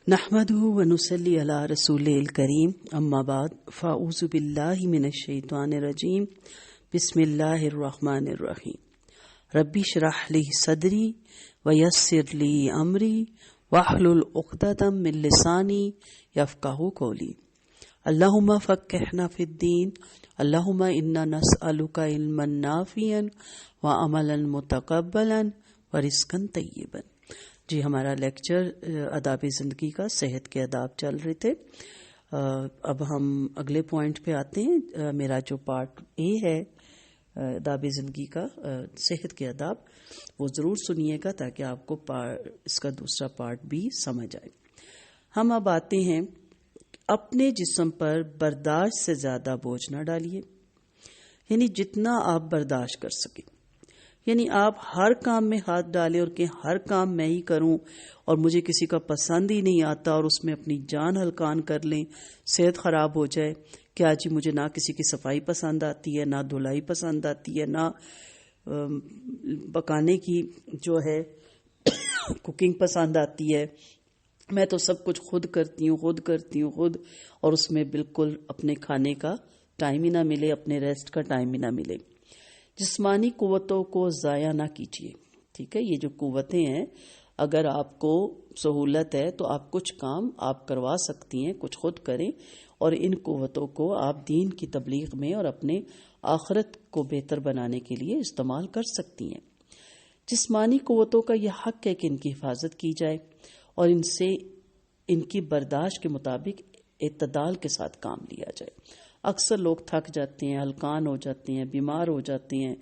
نحمده ونصلي على رسوله الكريم اما بعد فاعوذ بالله من الشيطان الرجيم بسم الله الرحمن الرحيم ربي اشرح لي صدري ويسر لي امري واحلل عقدة من لساني يفقهوا قولي اللهم فقهنا في الدين اللهم انا نسألك علما نافعا وعملا متقبلا ورزقا طيبا۔ جی ہمارا لیکچر آداب زندگی کا صحت کے آداب چل رہے تھے۔ اب ہم اگلے پوائنٹ پہ آتے ہیں۔ میرا جو پارٹ اے ہے آداب زندگی کا صحت کے آداب، وہ ضرور سنیے گا تاکہ آپ کو اس کا دوسرا پارٹ بھی سمجھ آئے۔ ہم اب آتے ہیں، اپنے جسم پر برداشت سے زیادہ بوجھ نہ ڈالیے، یعنی جتنا آپ برداشت کر سکیں۔ یعنی آپ ہر کام میں ہاتھ ڈالیں اور کہ ہر کام میں ہی کروں اور مجھے کسی کا پسند ہی نہیں آتا اور اس میں اپنی جان ہلکان کر لیں، صحت خراب ہو جائے۔ کیا جی مجھے نہ کسی کی صفائی پسند آتی ہے، نہ دھلائی پسند آتی ہے، نہ پکانے کی جو ہے کوکنگ پسند آتی ہے، میں تو سب کچھ خود کرتی ہوں اور اس میں بالکل اپنے کھانے کا ٹائم ہی نہ ملے، اپنے ریسٹ کا ٹائم ہی نہ ملے۔ جسمانی قوتوں کو ضائع نہ کیجیے، ٹھیک ہے؟ یہ جو قوتیں ہیں، اگر آپ کو سہولت ہے تو آپ کچھ کام آپ کروا سکتی ہیں، کچھ خود کریں، اور ان قوتوں کو آپ دین کی تبلیغ میں اور اپنے آخرت کو بہتر بنانے کے لیے استعمال کر سکتی ہیں۔ جسمانی قوتوں کا یہ حق ہے کہ ان کی حفاظت کی جائے اور ان کی برداشت کے مطابق اعتدال کے ساتھ کام لیا جائے۔ اکثر لوگ تھک جاتے ہیں، ہلکان ہو جاتے ہیں، بیمار ہو جاتے ہیں،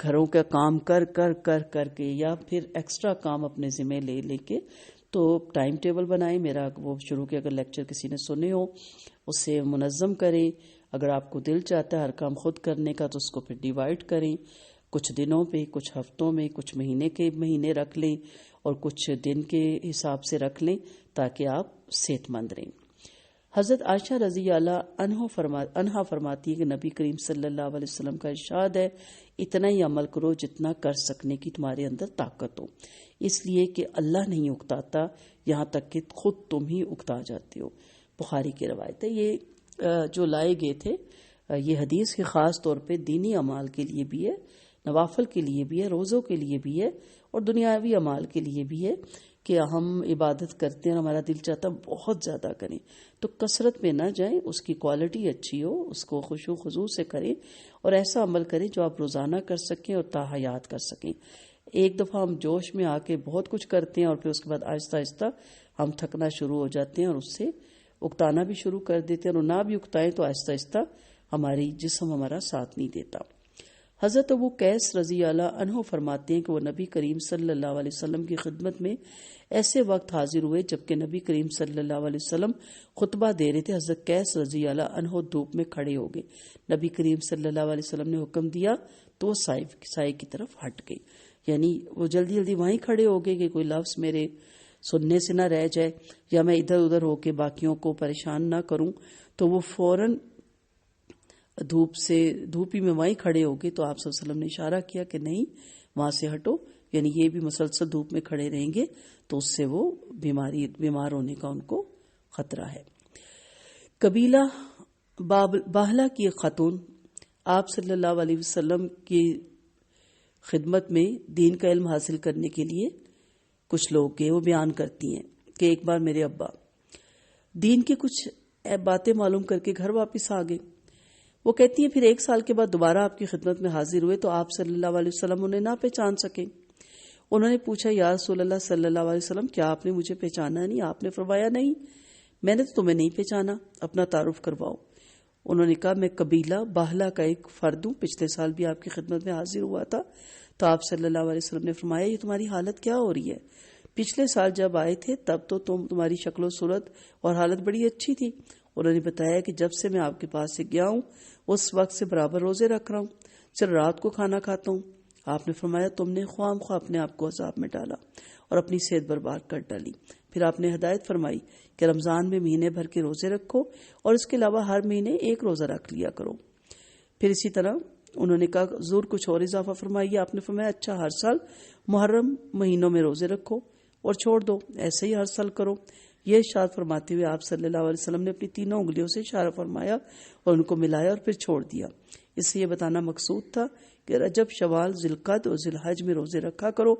گھروں کا کام کر کے یا پھر ایکسٹرا کام اپنے ذمہ لے کے۔ تو ٹائم ٹیبل بنائیں، میرا وہ شروع کے اگر لیکچر کسی نے سنے ہو اسے منظم کریں۔ اگر آپ کو دل چاہتا ہے ہر کام خود کرنے کا تو اس کو پھر ڈیوائڈ کریں، کچھ دنوں پہ، کچھ ہفتوں میں، کچھ مہینے رکھ لیں اور کچھ دن کے حساب سے رکھ لیں تاکہ آپ صحت مند رہیں۔ حضرت عائشہ رضی اللہ عنہا فرماتی ہے کہ نبی کریم صلی اللہ علیہ وسلم کا ارشاد ہے، اتنا ہی عمل کرو جتنا کر سکنے کی تمہارے اندر طاقت ہو، اس لیے کہ اللہ نہیں اکتاتا یہاں تک کہ خود تم ہی اکتا جاتے ہو۔ بخاری کی روایت ہے۔ یہ جو لائے گئے تھے، یہ حدیث کے خاص طور پہ دینی اعمال کے لیے بھی ہے، نوافل کے لیے بھی ہے، روزوں کے لیے بھی ہے اور دنیاوی اعمال کے لیے بھی ہے کہ ہم عبادت کرتے ہیں اور ہمارا دل چاہتا ہے بہت زیادہ کریں، تو کثرت میں نہ جائیں، اس کی کوالٹی اچھی ہو، اس کو خشوع خضوع سے کریں اور ایسا عمل کریں جو آپ روزانہ کر سکیں اور تا حیات کر سکیں۔ ایک دفعہ ہم جوش میں آ کے بہت کچھ کرتے ہیں اور پھر اس کے بعد آہستہ آہستہ ہم تھکنا شروع ہو جاتے ہیں اور اس سے اکتانا بھی شروع کر دیتے ہیں، اور نہ بھی اکتائیں تو آہستہ آہستہ ہماری جسم ہمارا ساتھ نہیں دیتا۔ حضرت ابو قیس رضی اللہ عنہ فرماتے ہیں کہ وہ نبی کریم صلی اللہ علیہ وسلم کی خدمت میں ایسے وقت حاضر ہوئے جبکہ نبی کریم صلی اللہ علیہ وسلم خطبہ دے رہے تھے۔ حضرت قیس رضی اللہ عنہ دھوپ میں کھڑے ہو گئے، نبی کریم صلی اللہ علیہ وسلم نے حکم دیا تو وہ سائے کی طرف ہٹ گئی، یعنی وہ جلدی وہیں کھڑے ہو گئے کہ کوئی لفظ میرے سننے سے نہ رہ جائے یا میں ادھر ادھر ہو کے باقیوں کو پریشان نہ کروں، تو وہ فوراً دھوپ ہی میں وہیں کھڑے ہو گئے۔ تو آپ صلی اللہ علیہ وسلم نے اشارہ کیا کہ نہیں، وہاں سے ہٹو، یعنی یہ بھی مسلسل دھوپ میں کھڑے رہیں گے تو اس سے وہ بیمار ہونے کا ان کو خطرہ ہے۔ قبیلہ باہلا کی خاتون آپ صلی اللہ علیہ وسلم کی خدمت میں دین کا علم حاصل کرنے کے لیے کچھ لوگ گئے۔ وہ بیان کرتی ہیں کہ ایک بار میرے ابا دین کی کچھ باتیں معلوم کر کے گھر واپس آ گئے۔ وہ کہتی ہیں پھر 1 سال کے بعد دوبارہ آپ کی خدمت میں حاضر ہوئے تو آپ صلی اللہ علیہ وسلم انہیں نہ پہچان سکے۔ انہوں نے پوچھا یا رسول اللہ صلی اللہ علیہ وسلم، کیا آپ نے مجھے پہچانا نہیں؟ آپ نے فرمایا نہیں، میں نے تو تمہیں نہیں پہچانا، اپنا تعارف کرواؤ۔ انہوں نے کہا میں قبیلہ باہلا کا ایک فرد ہوں، پچھلے سال بھی آپ کی خدمت میں حاضر ہوا تھا۔ تو آپ صلی اللہ علیہ وسلم نے فرمایا یہ تمہاری حالت کیا ہو رہی ہے؟ پچھلے سال جب آئے تھے تب تو تمہاری شکل و صورت اور حالت بڑی اچھی تھی۔ انہوں نے بتایا کہ جب سے میں آپ کے پاس سے گیا ہوں اس وقت سے برابر روزے رکھ رہا ہوں، صرف رات کو کھانا کھاتا ہوں۔ آپ نے فرمایا تم نے خواہ مخواہ اپنے آپ کو عذاب میں ڈالا اور اپنی صحت برباد کر ڈالی۔ پھر آپ نے ہدایت فرمائی کہ رمضان میں مہینے بھر کے روزے رکھو اور اس کے علاوہ ہر مہینے 1 روزہ رکھ لیا کرو۔ پھر اسی طرح انہوں نے کہا ضرور کچھ اور اضافہ فرمائیے۔ آپ نے فرمایا اچھا ہر سال محرم مہینوں میں روزے رکھو اور چھوڑ دو، ایسے ہی ہر سال کرو۔ یہ ارشاد فرماتے ہوئے آپ صلی اللہ علیہ وسلم نے اپنی تینوں انگلیوں سے اشارہ فرمایا اور ان کو ملایا اور پھر چھوڑ دیا. اس سے یہ بتانا مقصود تھا کہ رجب، شوال، ذوالقعدہ اور ذوالحج میں روزے رکھا کرو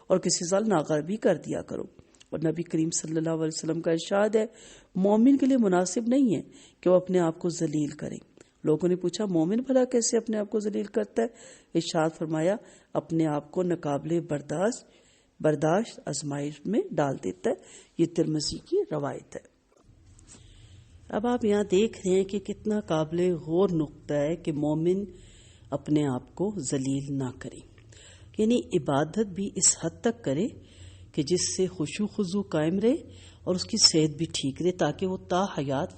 اور کسی سال ناغر بھی کر دیا کرو. اور نبی کریم صلی اللہ علیہ وسلم کا ارشاد ہے مومن کے لیے مناسب نہیں ہے کہ وہ اپنے آپ کو ذلیل کرے. لوگوں نے پوچھا مومن بھلا کیسے اپنے آپ کو ذلیل کرتا ہے؟ ارشاد فرمایا اپنے آپ کو ناقابل برداشت آزمائش میں ڈال دیتا ہے. یہ ترمذی کی روایت ہے. اب آپ یہاں دیکھ رہے ہیں کہ کتنا قابل غور نقطہ ہے کہ مومن اپنے آپ کو ذلیل نہ کرے، یعنی عبادت بھی اس حد تک کرے کہ جس سے خشوع خضوع قائم رہے اور اس کی صحت بھی ٹھیک رہے، تاکہ وہ تا حیات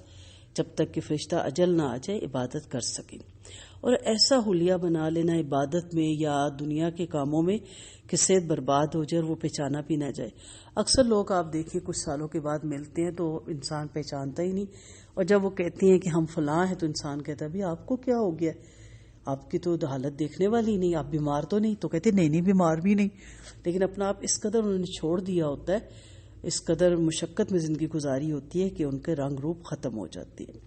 جب تک کہ فرشتہ اجل نہ آ جائے عبادت کر سکے. اور ایسا حلیہ بنا لینا عبادت میں یا دنیا کے کاموں میں کہ صحت برباد ہو جائے اور وہ پہچانا بھی نہ جائے. اکثر لوگ آپ دیکھیں کچھ سالوں کے بعد ملتے ہیں تو انسان پہچانتا ہی نہیں، اور جب وہ کہتے ہیں کہ ہم فلاں ہیں تو انسان کہتا ہے بھی آپ کو کیا ہو گیا، آپ کی تو حالت دیکھنے والی نہیں، آپ بیمار تو نہیں؟ تو کہتے نہیں بیمار بھی نہیں. لیکن اپنا آپ اس قدر انہوں نے چھوڑ دیا ہوتا ہے، اس قدر مشقت میں زندگی گزاری ہوتی ہے کہ ان کے رنگ روپ ختم ہو جاتی ہے.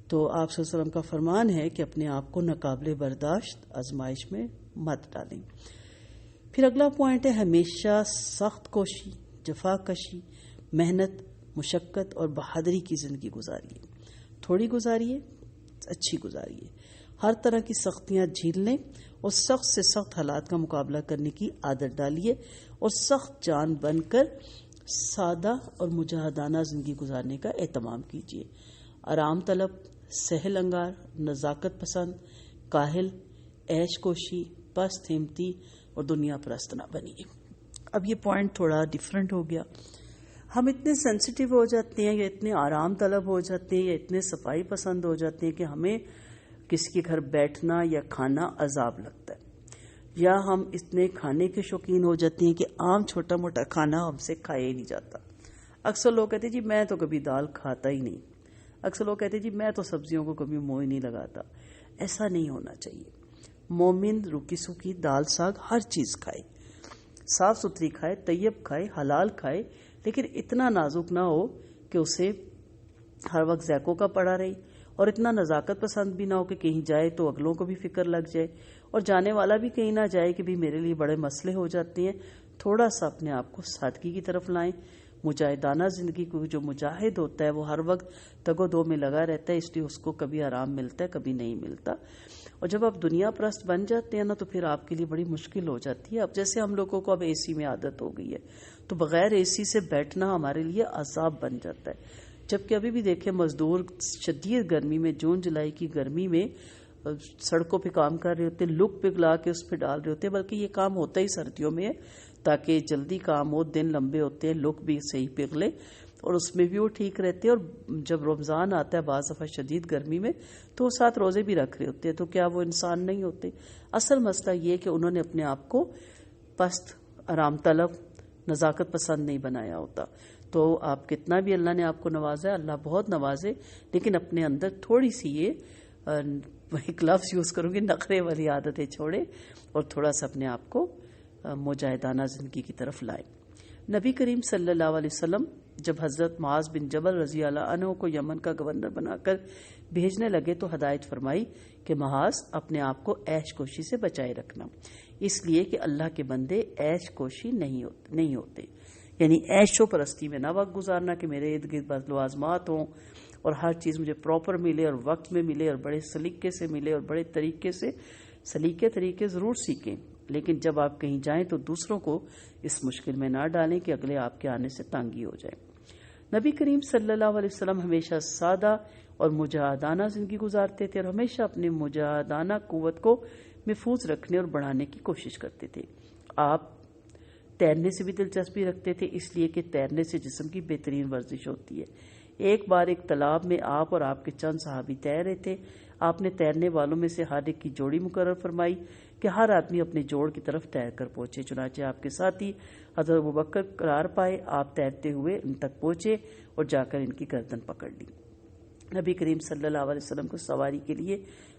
تو آپ صلی اللہ علیہ وسلم کا فرمان ہے کہ اپنے آپ کو ناقابل برداشت آزمائش میں مت ڈالیں. پھر اگلا پوائنٹ ہے ہمیشہ سخت کوشی، جفا کشی، محنت، مشقت اور بہادری کی زندگی گزاریے. تھوڑی گزاریے، اچھی گزاریے. ہر طرح کی سختیاں جھیل لیں اور سخت سے سخت حالات کا مقابلہ کرنے کی عادت ڈالیے اور سخت جان بن کر سادہ اور مجاہدانہ زندگی گزارنے کا اہتمام کیجیے. آرام طلب، سہل انگار، نزاکت پسند، کاہل، عیش کوشی، پست ہمتی اور دنیا پرست نہ بنیے. اب یہ پوائنٹ تھوڑا ڈیفرنٹ ہو گیا. ہم اتنے سینسیٹیو ہو جاتے ہیں یا اتنے آرام طلب ہو جاتے ہیں یا اتنے صفائی پسند ہو جاتے ہیں کہ ہمیں کسی کے گھر بیٹھنا یا کھانا عذاب لگتا ہے، یا ہم اتنے کھانے کے شوقین ہو جاتے ہیں کہ عام چھوٹا موٹا کھانا ہم سے کھایا ہی نہیں جاتا. اکثر لوگ کہتے ہیں جی میں تو کبھی دال کھاتا ہی نہیں. اکثر لوگ کہتے ہیں جی میں تو سبزیوں کو کبھی منہ ہی نہیں لگاتا. ایسا نہیں ہونا چاہیے. مومن روکی سوکی دال ساگ ہر چیز کھائے، صاف ستھری کھائے، طیب کھائے، حلال کھائے، لیکن اتنا نازک نہ ہو کہ اسے ہر وقت ذائقوں کا پڑا رہے، اور اتنا نزاکت پسند بھی نہ ہو کہ کہیں جائے تو اگلوں کو بھی فکر لگ جائے، اور جانے والا بھی کہیں نہ جائے کہ بھی میرے لیے بڑے مسئلے ہو جاتے ہیں. تھوڑا سا اپنے آپ کو سادگی کی طرف لائیں. مجاہدانہ زندگی کو جو مجاہد ہوتا ہے وہ ہر وقت تگ و دو میں لگا رہتا ہے، اس لیے اس کو کبھی آرام ملتا ہے کبھی نہیں ملتا. اور جب آپ دنیا پرست بن جاتے ہیں نا تو پھر آپ کے لیے بڑی مشکل ہو جاتی ہے. اب جیسے ہم لوگوں کو اب اے سی میں عادت ہو گئی ہے تو بغیر اے سی سے بیٹھنا ہمارے لیے عذاب بن جاتا ہے. جبکہ ابھی بھی دیکھیں مزدور شدید گرمی میں، جون جولائی کی گرمی میں سڑکوں پہ کام کر رہے ہوتے ہیں، لک پگھلا کے اس پہ ڈال رہے ہوتے ہیں. بلکہ یہ کام ہوتا ہی سردیوں میں ہے تاکہ جلدی کام ہو، دن لمبے ہوتے ہیں، لک بھی صحیح پگھلے اور اس میں بھی وہ ٹھیک رہتے ہیں. اور جب رمضان آتا ہے بعض دفعہ شدید گرمی میں تو وہ ساتھ روزے بھی رکھ رہے ہوتے ہیں. تو کیا وہ انسان نہیں ہوتے؟ اصل مسئلہ یہ کہ انہوں نے اپنے آپ کو پست، آرام طلب، نزاکت پسند نہیں بنایا ہوتا. تو آپ کتنا بھی اللہ نے آپ کو نوازا ہے، اللہ بہت نوازے، لیکن اپنے اندر تھوڑی سی یہ ایک لفظ یوز کروں گی، نخرے والی عادتیں چھوڑے اور تھوڑا سا اپنے آپ کو مجاہدانہ زندگی کی طرف لائیں. نبی کریم صلی اللہ علیہ وسلم جب حضرت معاذ بن جبل رضی اللہ عنہ کو یمن کا گورنر بنا کر بھیجنے لگے تو ہدایت فرمائی کہ معاذ اپنے آپ کو عیش کوشی سے بچائے رکھنا، اس لیے کہ اللہ کے بندے عیش کوشی نہیں ہوتے. یعنی عیش و پرستی میں نہ وقت گزارنا کہ میرے ارد گرد بس لوازمات ہوں اور ہر چیز مجھے پراپر ملے اور وقت میں ملے اور بڑے سلیقے سے ملے اور بڑے طریقے سے. طریقے ضرور سیکھیں، لیکن جب آپ کہیں جائیں تو دوسروں کو اس مشکل میں نہ ڈالیں کہ اگلے آپ کے آنے سے تنگی ہو جائے. نبی کریم صلی اللہ علیہ وسلم ہمیشہ سادہ اور مجاہدانہ زندگی گزارتے تھے اور ہمیشہ اپنی مجاہدانہ قوت کو محفوظ رکھنے اور بڑھانے کی کوشش کرتے تھے. آپ تیرنے سے بھی دلچسپی رکھتے تھے، اس لیے کہ تیرنے سے جسم کی بہترین ورزش ہوتی ہے. ایک بار ایک تالاب میں آپ اور آپ کے چند صحابی تیر رہے تھے. آپ نے تیرنے والوں میں سے ہر ایک کی جوڑی مقرر فرمائی کہ ہر آدمی اپنے جوڑ کی طرف تیر کر پہنچے. چنانچہ آپ کے ساتھی حضرت ابوبکر قرار پائے، آپ تیرتے ہوئے ان تک پہنچے اور جا کر ان کی گردن پکڑ لی. نبی کریم صلی اللہ علیہ وسلم کو سواری کے لیے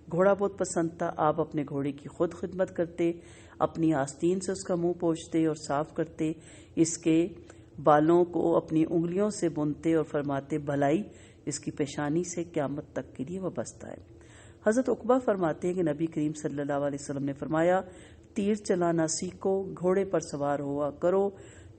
گھوڑا بہت پسند تھا. آپ اپنے گھوڑے کی خود خدمت کرتے، اپنی آستین سے اس کا منہ پوچھتے اور صاف کرتے، اس کے بالوں کو اپنی انگلیوں سے بنتے اور فرماتے بھلائی اس کی پیشانی سے قیامت تک کے لیے وابستہ ہے۔ حضرت عقبہ فرماتے ہیں کہ نبی کریم صلی اللہ علیہ وسلم نے فرمایا، تیر چلانا سیکھو، گھوڑے پر سوار ہوا کرو،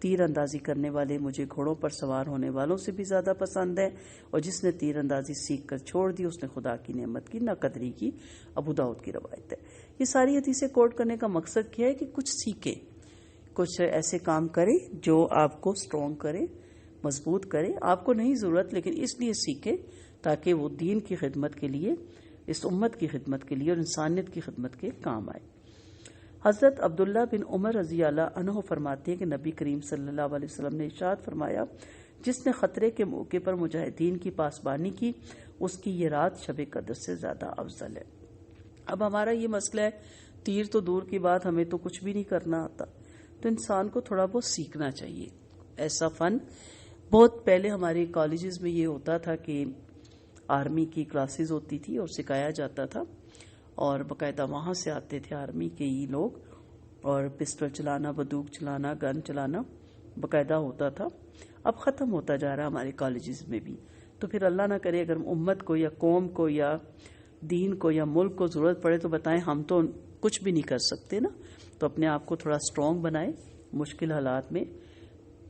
تیر اندازی کرنے والے مجھے گھوڑوں پر سوار ہونے والوں سے بھی زیادہ پسند ہے، اور جس نے تیر اندازی سیکھ کر چھوڑ دی اس نے خدا کی نعمت کی ناقدری کی۔ ابو داؤد کی روایت ہے۔ یہ ساری حدیثیں کوٹ کرنے کا مقصد کیا ہے کہ کچھ سیکھیں، کچھ ایسے کام کریں جو آپ کو سٹرونگ کرے، مضبوط کرے۔ آپ کو نہیں ضرورت، لیکن اس لیے سیکھیں تاکہ وہ دین کی خدمت کے لیے، اس امت کی خدمت کے لیے اور انسانیت کی خدمت کے کام آئے۔ حضرت عبداللہ بن عمر رضی اللہ عنہ فرماتے ہیں کہ نبی کریم صلی اللہ علیہ وسلم نے ارشاد فرمایا، جس نے خطرے کے موقع پر مجاہدین کی پاسبانی کی اس کی یہ رات شب قدر سے زیادہ افضل ہے۔ اب ہمارا یہ مسئلہ ہے، تیر تو دور کی بات، ہمیں تو کچھ بھی نہیں کرنا آتا، تو انسان کو تھوڑا بہت سیکھنا چاہیے ایسا فن۔ بہت پہلے ہمارے کالجز میں یہ ہوتا تھا کہ آرمی کی کلاسز ہوتی تھی اور سکھایا جاتا تھا، اور باقاعدہ وہاں سے آتے تھے آرمی کے ہی لوگ، اور پسٹل چلانا، بندوق چلانا، گن چلانا باقاعدہ ہوتا تھا۔ اب ختم ہوتا جا رہا ہمارے کالجز میں بھی، تو پھر اللہ نہ کرے اگر امت کو یا قوم کو یا دین کو یا ملک کو ضرورت پڑے تو بتائیں، ہم تو کچھ بھی نہیں کر سکتے نا۔ تو اپنے آپ کو تھوڑا سٹرونگ بنائیں مشکل حالات میں،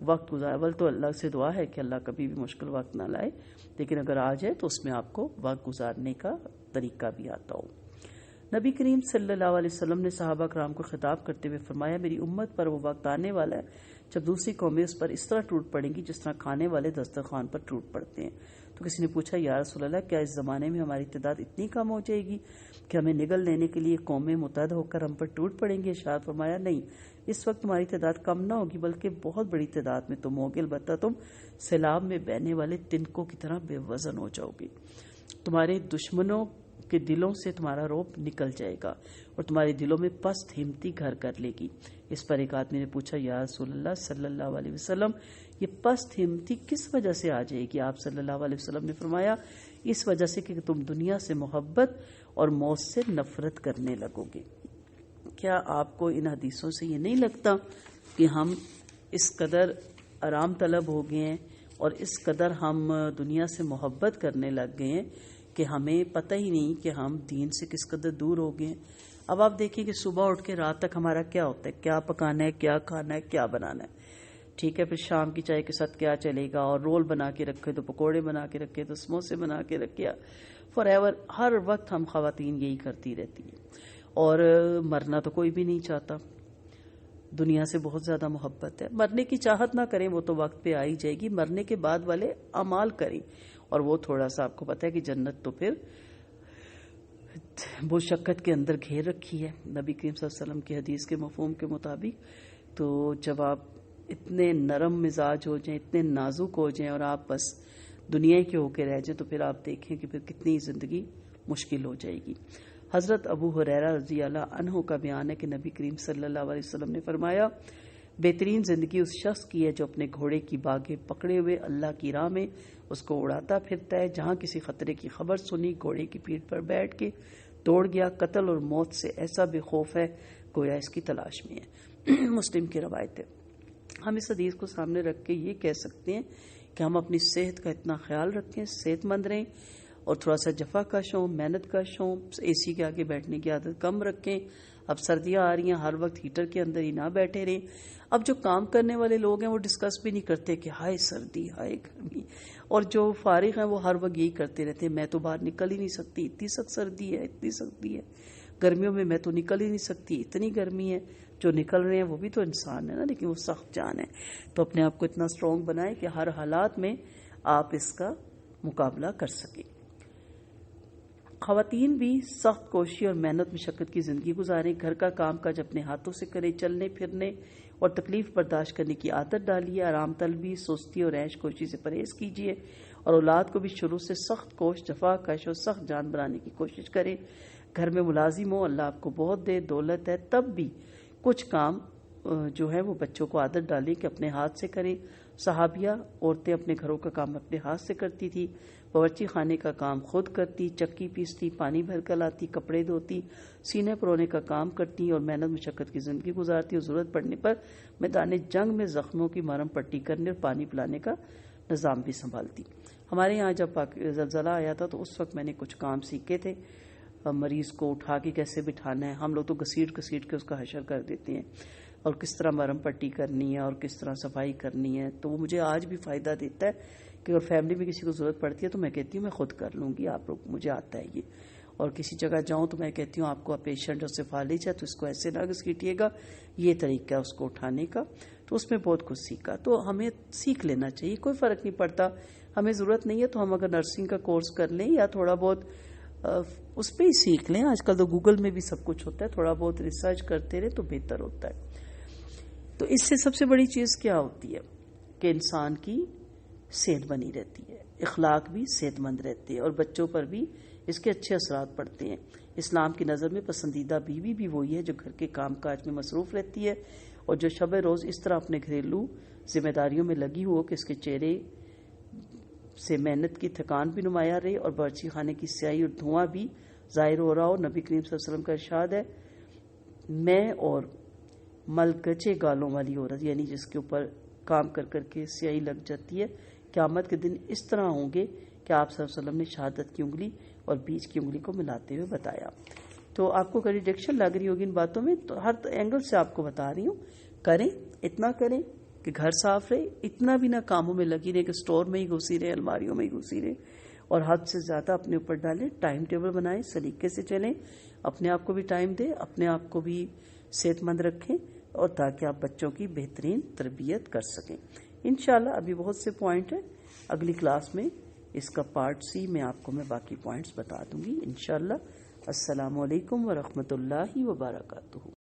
وقت گزارول تو اللہ سے دعا ہے کہ اللہ کبھی بھی مشکل وقت نہ لائے، لیکن اگر آ جائے تو اس میں آپ کو وقت گزارنے کا طریقہ بھی آتا ہو۔ نبی کریم صلی اللہ علیہ وسلم نے صحابہ کرام کو خطاب کرتے ہوئے فرمایا، میری امت پر وہ وقت آنے والا ہے جب دوسری قومیں اس پر اس طرح ٹوٹ پڑیں گی جس طرح کھانے والے دسترخوان پر ٹوٹ پڑتے ہیں۔ تو کسی نے پوچھا، یا رسول اللہ، کیا اس زمانے میں ہماری تعداد اتنی کم ہو جائے گی کہ ہمیں نگل لینے کے لیے قومیں متحد ہو کر ہم پر ٹوٹ پڑیں گے؟ ارشاد فرمایا، نہیں، اس وقت تمہاری تعداد کم نہ ہوگی بلکہ بہت بڑی تعداد میں تم ہوگے، البتہ تم سیلاب میں بہنے والے تنکوں کی طرح بے وزن ہو جاؤ گے۔ تمہارے دشمنوں کے دلوں سے تمہارا رعب نکل جائے گا اور تمہارے دلوں میں پست ہمتی گھر کر لے گی۔ اس پر ایک آدمی نے پوچھا، یا رسول اللہ صلی اللہ علیہ وسلم، یہ پست ہمتی کس وجہ سے آ جائے گی؟ آپ صلی اللہ علیہ وسلم نے فرمایا، اس وجہ سے کہ تم دنیا سے محبت اور موت سے نفرت کرنے لگو گے۔ کیا آپ کو ان حدیثوں سے یہ نہیں لگتا کہ ہم اس قدر آرام طلب ہو گئے ہیں اور اس قدر ہم دنیا سے محبت کرنے لگ گئے ہیں کہ ہمیں پتہ ہی نہیں کہ ہم دین سے کس قدر دور ہو گئے ہیں؟ اب آپ دیکھیں کہ صبح اٹھ کے رات تک ہمارا کیا ہوتا ہے، کیا پکانا ہے، کیا کھانا ہے، کیا بنانا ہے، ٹھیک ہے، پھر شام کی چائے کے ساتھ کیا چلے گا، اور رول بنا کے رکھے تو پکوڑے بنا کے رکھے تو سموسے بنا کے رکھے، فار ایور ہر وقت ہم خواتین یہی کرتی رہتی ہیں، اور مرنا تو کوئی بھی نہیں چاہتا، دنیا سے بہت زیادہ محبت ہے۔ مرنے کی چاہت نہ کریں، وہ تو وقت پہ آ ہی جائے گی، مرنے کے بعد والے اعمال کریں، اور وہ تھوڑا سا آپ کو پتہ ہے کہ جنت تو پھر مشقت کے اندر گھیر رکھی ہے نبی کریم صلی اللہ علیہ وسلم کی حدیث کے مفہوم کے مطابق۔ تو جب آپ اتنے نرم مزاج ہو جائیں، اتنے نازک ہو جائیں اور آپ بس دنیا کے ہو کے رہ جائیں، تو پھر آپ دیکھیں کہ پھر کتنی زندگی مشکل ہو جائے گی۔ حضرت ابو ہریرہ رضی اللہ عنہ کا بیان ہے کہ نبی کریم صلی اللہ علیہ وسلم نے فرمایا، بہترین زندگی اس شخص کی ہے جو اپنے گھوڑے کی باگیں پکڑے ہوئے اللہ کی راہ میں اس کو اڑاتا پھرتا ہے، جہاں کسی خطرے کی خبر سنی گھوڑے کی پیٹھ پر بیٹھ کے دوڑ گیا، قتل اور موت سے ایسا بے خوف ہے گویا اس کی تلاش میں ہے۔ مسلم کی روایت ہے۔ ہم اس حدیث کو سامنے رکھ کے یہ کہہ سکتے ہیں کہ ہم اپنی صحت کا اتنا خیال رکھیں، صحت مند رہیں، اور تھوڑا سا جفا کش ہوں، محنت کش ہوں، اے سی کے آگے بیٹھنے کی عادت کم رکھیں۔ اب سردیاں آ رہی ہیں، ہر وقت ہیٹر کے اندر ہی نہ بیٹھے رہیں۔ اب جو کام کرنے والے لوگ ہیں وہ ڈسکس بھی نہیں کرتے کہ ہائے سردی، ہائے گرمی، اور جو فارغ ہیں وہ ہر وقت یہی کرتے رہتے ہیں، میں تو باہر نکل ہی نہیں سکتی، اتنی سخت سردی ہے، اتنی سردی ہے، گرمیوں میں میں تو نکل ہی نہیں سکتی، اتنی گرمی ہے۔ جو نکل رہے ہیں وہ بھی تو انسان ہے نا، لیکن وہ سخت جان ہے۔ تو اپنے آپ کو اتنا سٹرونگ بنائیں کہ ہر حالات میں آپ اس کا مقابلہ کر سکیں۔ خواتین بھی سخت کوشش اور محنت مشقت کی زندگی گزاریں، گھر کا کام کاج اپنے ہاتھوں سے کریں، چلنے پھرنے اور تکلیف برداشت کرنے کی عادت ڈالیے، آرام طلبی، سستی اور عیش کوشی سے پرہیز کیجیے، اور اولاد کو بھی شروع سے سخت کوش، جفا کش اور سخت جان بنانے کی کوشش کریں۔ گھر میں ملازم ہو، اللہ آپ کو بہت دے، دولت ہے، تب بھی کچھ کام جو ہے وہ بچوں کو عادت ڈالیں کہ اپنے ہاتھ سے کریں، صحابیہ عورتیں اپنے گھروں کا کام اپنے ہاتھ سے کرتی تھی، باورچی خانے کا کام خود کرتی، چکی پیستی، پانی بھر کر لاتی، کپڑے دھوتی، سینے پرونے کا کام کرتی اور محنت مشقت کی زندگی گزارتی، اور ضرورت پڑنے پر میدان جنگ میں زخموں کی مرہم پٹی کرنے اور پانی پلانے کا نظام بھی سنبھالتی۔ ہمارے یہاں جب زلزلہ آیا تھا تو اس وقت میں نے کچھ کام سیکھے تھے، مریض کو اٹھا کے کیسے بٹھانا ہے، ہم لوگ تو گھسیٹ کے اس کا حشر کر دیتے ہیں، اور کس طرح مرہم پٹی کرنی ہے اور کس طرح صفائی کرنی ہے، تو وہ مجھے آج بھی فائدہ دیتا ہے کہ اگر فیملی میں کسی کو ضرورت پڑتی ہے تو میں کہتی ہوں میں خود کر لوں گی، آپ لوگ مجھے آتا ہے یہ۔ اور کسی جگہ جاؤں تو میں کہتی ہوں آپ کو پیشنٹ سے فالج ہے تو اس کو ایسے نہ گھسیٹیے گا، یہ طریقہ ہے اس کو اٹھانے کا، تو اس میں بہت کچھ سیکھا۔ تو ہمیں سیکھ لینا چاہیے، کوئی فرق نہیں پڑتا، ہمیں ضرورت نہیں ہے تو ہم اگر نرسنگ کا کورس کر لیں یا تھوڑا بہت اس پہ ہی سیکھ لیں، آج کل تو گوگل میں بھی سب کچھ ہوتا ہے، تھوڑا بہت ریسرچ کرتے رہے تو بہتر ہوتا ہے۔ تو اس سے سب سے بڑی چیز کیا ہوتی ہے کہ انسان کی صحت بنی رہتی ہے، اخلاق بھی صحت مند رہتے ہیں، اور بچوں پر بھی اس کے اچھے اثرات پڑتے ہیں۔ اسلام کی نظر میں پسندیدہ بیوی بھی وہی ہے جو گھر کے کام کاج میں مصروف رہتی ہے، اور جو شب روز اس طرح اپنے گھریلو ذمہ داریوں میں لگی ہو کہ اس کے چہرے سے محنت کی تھکان بھی نمایاں رہے اور باورچی خانے کی سیاہی اور دھواں بھی ظاہر ہو رہا ہو۔ نبی کریم صلی اللہ علیہ وسلم کا ارشاد ہے، میں اور ملگچے گالوں والی عورت، یعنی جس کے اوپر کام کر کر کے سیاہی لگ جاتی ہے، قیامت کے دن اس طرح ہوں گے کہ آپ صلی اللہ علیہ وسلم نے شہادت کی انگلی اور بیچ کی انگلی کو ملاتے ہوئے بتایا۔ تو آپ کو کبھی ریجیکشن لگ رہی ہوگی ان باتوں میں، تو ہر اینگل سے آپ کو بتا رہی ہوں، کریں، اتنا کریں کہ گھر صاف رہے، اتنا بھی نہ کاموں میں لگی رہے کہ سٹور میں ہی گھسی رہے، الماریوں میں ہی گھسی رہے، اور حد سے زیادہ اپنے اوپر ڈالیں، ٹائم ٹیبل بنائیں، سلیقے سے چلیں، اپنے آپ کو بھی ٹائم دیں، اپنے آپ کو بھی صحت مند رکھیں، اور تاکہ آپ بچوں کی بہترین تربیت کر سکیں۔ انشاءاللہ ابھی بہت سے پوائنٹ ہیں، اگلی کلاس میں اس کا پارٹ سی میں آپ کو باقی پوائنٹس بتا دوں گی انشاءاللہ۔ السلام علیکم ورحمۃ اللہ وبرکاتہ۔